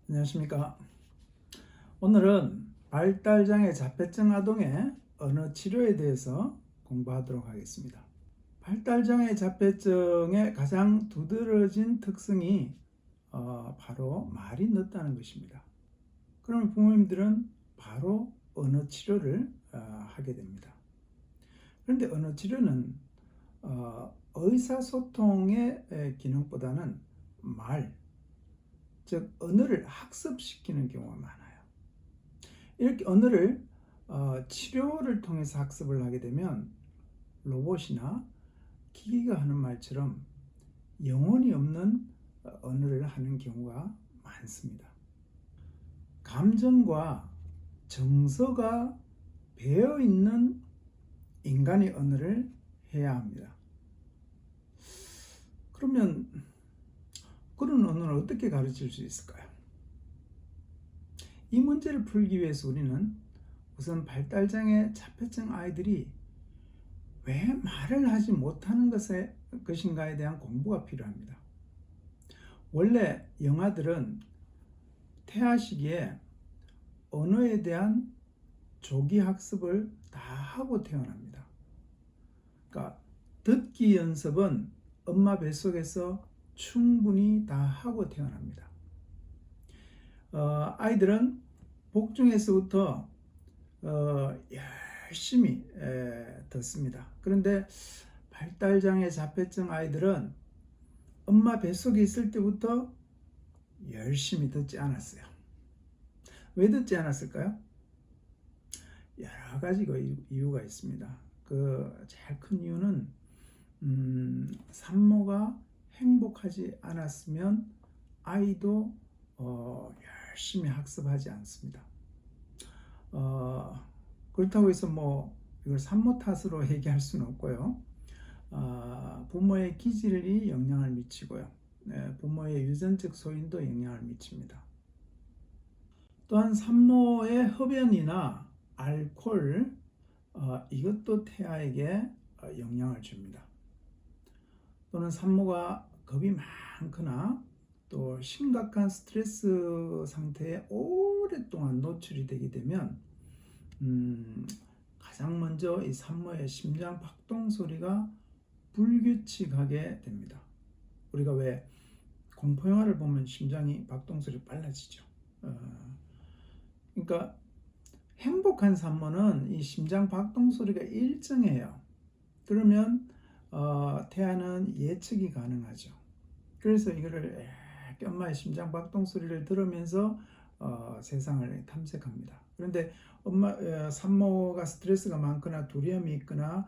안녕하십니까. 오늘은 발달장애 자폐증 아동의 언어 치료에 대해서 공부하도록 하겠습니다. 발달장애 자폐증의 가장 두드러진 특성이 바로 말이 늦다는 것입니다. 그러면 부모님들은 바로 언어 치료를 하게 됩니다. 그런데 언어 치료는 의사소통의 기능보다는 말, 즉 언어를 학습시키는 경우가 많아요. 이렇게 언어를 치료를 통해서 학습을 하게 되면 로봇이나 기기가 하는 말처럼 영혼이 없는 언어를 하는 경우가 많습니다. 감정과 정서가 배어 있는 인간의 언어를 해야 합니다. 그러면 그런 언어를 어떻게 가르칠 수 있을까요? 이 문제를 풀기 위해서 우리는 우선 발달장애 자폐증 아이들이 왜 말을 하지 못하는 것인가에 대한 공부가 필요합니다. 원래 영아들은 태아 시기에 언어에 대한 조기 학습을 다 하고 태어납니다. 그러니까 듣기 연습은 엄마 뱃속에서 충분히 다 하고 태어납니다. 아이들은 복중에서부터 열심히 듣습니다. 그런데 발달장애 자폐증 아이들은 엄마 뱃속에 있을 때부터 열심히 듣지 않았어요. 왜 듣지 않았을까요? 여러 가지 이유가 있습니다. 제일 큰 이유는 산모가 행복하지 않았으면 아이도 열심히 학습하지 않습니다. 그렇다고 해서 이걸 산모 탓으로 얘기할 수는 없고요. 부모의 기질이 영향을 미치고요. 부모의 유전적 소인도 영향을 미칩니다. 또한 산모의 흡연이나 알코올, 이것도 태아에게 영향을 줍니다. 또는 산모가 겁이 많거나 또 심각한 스트레스 상태에 오랫동안 노출이 되게 되면 가장 먼저 이 산모의 심장 박동 소리가 불규칙하게 됩니다. 우리가 왜 공포 영화를 보면 심장이 박동 소리 빨라지죠. 그러니까 행복한 산모는 이 심장 박동 소리가 일정해요. 그러면 태아는 예측이 가능하죠. 그래서 이거를 엄마의 심장 박동 소리를 들으면서 세상을 탐색합니다. 그런데 산모가 스트레스가 많거나 두려움이 있거나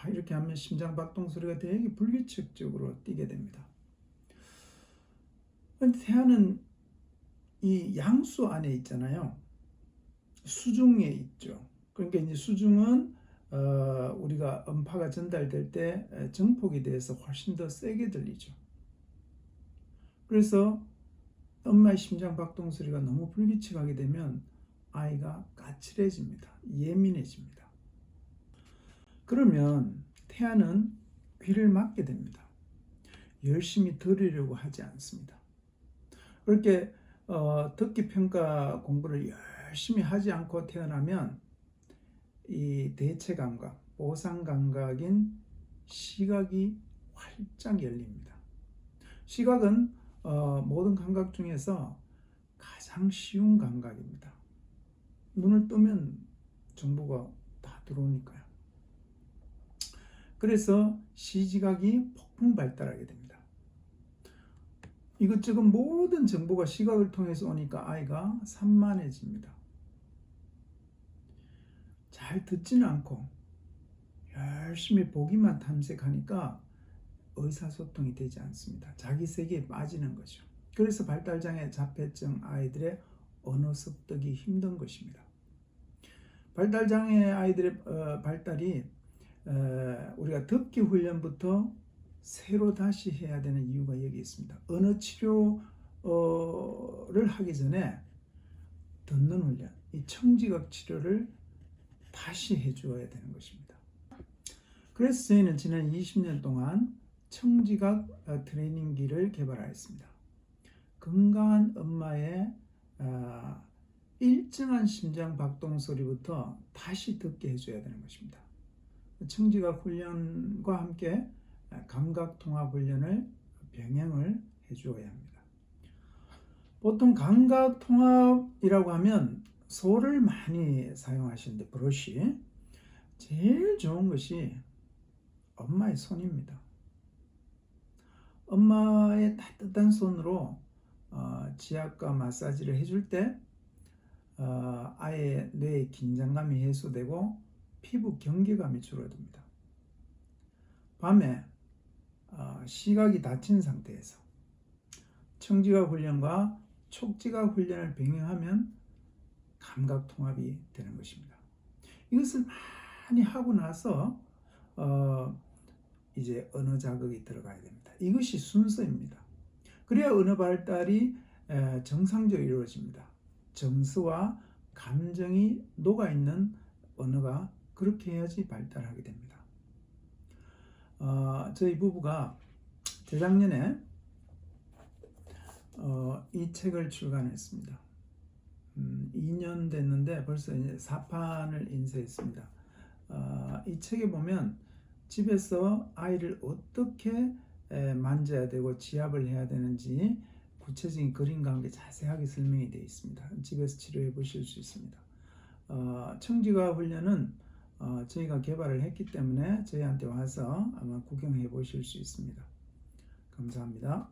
이렇게 하면 심장 박동 소리가 되게 불규칙적으로 뛰게 됩니다. 그런데 태아는 이 양수 안에 있잖아요. 수중에 있죠. 그러니까 이제 수중은 우리가 음파가 전달될 때 정폭에 대해서 훨씬 더 세게 들리죠. 그래서 엄마의 심장 박동 소리가 너무 불규칙하게 되면 아이가 까칠해집니다. 예민해집니다. 그러면 태아는 귀를 막게 됩니다. 열심히 들으려고 하지 않습니다. 그렇게 듣기 평가 공부를 열심히 하지 않고 태어나면 이 대체 감각, 보상 감각인 시각이 활짝 열립니다. 시각은 모든 감각 중에서 가장 쉬운 감각입니다. 눈을 뜨면 정보가 다 들어오니까요. 그래서 시지각이 폭풍 발달하게 됩니다. 이것저것 모든 정보가 시각을 통해서 오니까 아이가 산만해집니다. 잘 듣지는 않고 열심히 보기만 탐색하니까 의사소통이 되지 않습니다. 자기 세계에 빠지는 거죠. 그래서 발달장애 자폐증 아이들의 언어 습득이 힘든 것입니다. 발달장애 아이들의 발달이 우리가 듣기 훈련부터 새로 다시 해야 되는 이유가 여기 있습니다. 언어 치료를 하기 전에 듣는 훈련, 이 청지각 치료를 다시 해주어야 되는 것입니다. 그래서 저희는 지난 20년 동안 청지각 트레이닝기를 개발하였습니다. 건강한 엄마의 아, 일정한 심장 박동 소리부터 다시 듣게 해줘야 되는 것입니다. 청지각 훈련과 함께 감각 통합 훈련을 병행을 해주어야 합니다. 보통 감각 통합이라고 하면 소를 많이 사용하시는데 버릇이 제일 좋은 것이 엄마의 손입니다. 엄마의 따뜻한 손으로 지압과 마사지를 해줄 때 아이의 뇌의 긴장감이 해소되고 피부 경계감이 줄어듭니다. 밤에 시각이 닫힌 상태에서 청지각 훈련과 촉지각 훈련을 병행하면 감각 통합이 되는 것입니다. 이것을 많이 하고 나서 이제 언어 자극이 들어가야 됩니다. 이것이 순서입니다. 그래야 언어 발달이 정상적으로 이루어집니다. 정서와 감정이 녹아있는 언어가 그렇게 해야지 발달하게 됩니다. 저희 부부가 재작년에 이 책을 출간했습니다. 2년 됐는데 벌써 이제 4판을 인쇄했습니다. 이 책에 보면 집에서 아이를 어떻게 만져야 되고 지압을 해야 되는지 구체적인 그림과 함께 자세하게 설명이 되어 있습니다. 집에서 치료해 보실 수 있습니다. 청지각 훈련은 저희가 개발을 했기 때문에 저희한테 와서 아마 구경해 보실 수 있습니다. 감사합니다.